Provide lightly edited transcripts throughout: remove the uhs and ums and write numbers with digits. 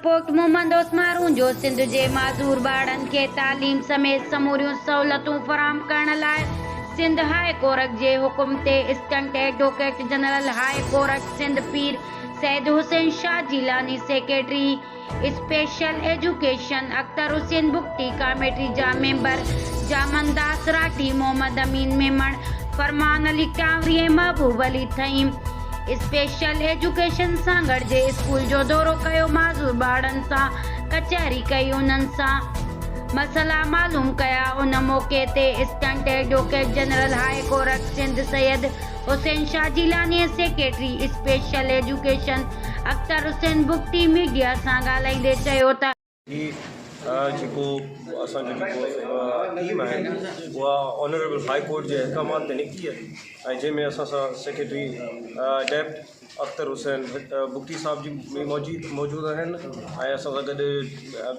court Mohammad ओस्मारून जो सिंध जे माज़ूर ॿारनि खे तालीम समेत समूरियूं सहूलतूं फ़राहम करण लाइ सिंध हाई कोर्ट जे हुकुम ते assistant advocate general high court Sindh Pir Syed Hussain Shah Jilani secretary special education Akhtar Hussain Bukhti committee जा मेंबर जामनदास राठी मोहम्मद अमीन मेमण फरमान अली कांवरी ऐं महबूब अली थईं स्पेशल एजुकेशन सां गॾु जे स्कूल जो दौरो कयो माज़ूर ॿारनि सां कचहरी कई उन्हनि सां मसला मालूम कया उन मौक़े ते assistant advocate general high court Sindh Syed Hussain Shah Jilani secretary special education Akhtar Hussain Bukhti media सां ॻाल्हाईंदे चयो त जेको असांजो जेको टीम आहे उहा ऑनरेबल हाई कोर्ट जे अहकामात ते निकिती आहे ऐं जंहिंमें असां सां सेक्रेटरी डेप्ट अख्तर हुसैन बुख्ती साहब जी बि मौजूदु आहिनि ऐं असां सां गॾु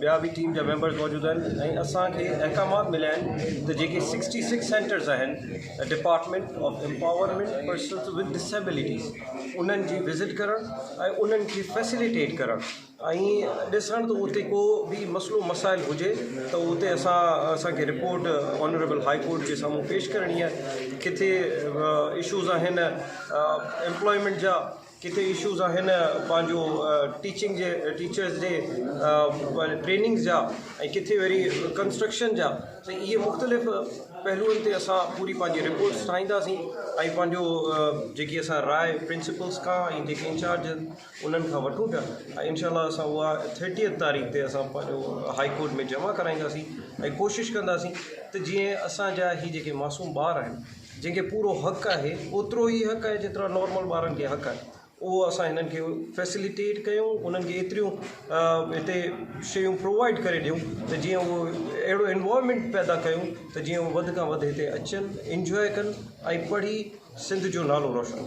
ॿिया बि टीम जा मेंबर्स मौजूदु आहिनि ऐं असांखे अहकामात मिलिया आहिनि त जेके 66 सेंटर्स आहिनि department of empowerment persons with disabilities उन्हनि जी विज़िट करणु ऐं उन्हनि खे फैसिलिटेट करणु ऐं ॾिसण त उते को बि मसइलो मसाइल हुजे त उते असांखे रिपोर्ट ऑनरेबल हाई कोर्ट जे साम्हूं पेश करणी आहे किथे इशूज़ आहिनि एम्प्लॉयमेंट जा किथे इशूज़ आहिनि पंहिंजो टीचिंग जे टीचर्स जे ट्रेनिंग्स जा ऐं किथे वरी कंस्ट्रक्शन जा त इहे मुख़्तलिफ़ पहलुअनि ते असां पूरी पंहिंजी रिपोर्ट्स ठाहींदासीं ऐं पंहिंजो जेकी असां राय प्रिंसिपल्स खां ऐं जेके इंचार्ज उन्हनि खां वठूं पिया ऐं इनशाला असां उहा 30 तारीख़ ते असां पंहिंजो हाई कोर्ट में जमा कराईंदासीं ऐं कोशिशि कंदासीं त जीअं असांजा ही जेके मासूम ॿार आहिनि जंहिंखे पूरो हक़ु आहे ओतिरो ई हक़ु आहे जेतिरा नॉर्मल ॿारनि खे हक़ु आहे उहो असां हिननि खे फैसिलिटेट कयूं उन्हनि खे एतिरियूं हिते शयूं प्रोवाइड करे ॾियूं त जीअं उहो अहिड़ो एनवायरमेंट पैदा कयूं त जीअं उहो वधि खां वधि हिते अचनि इंजॉय कनि ऐं पढ़ी सिंध जो नालो रोशन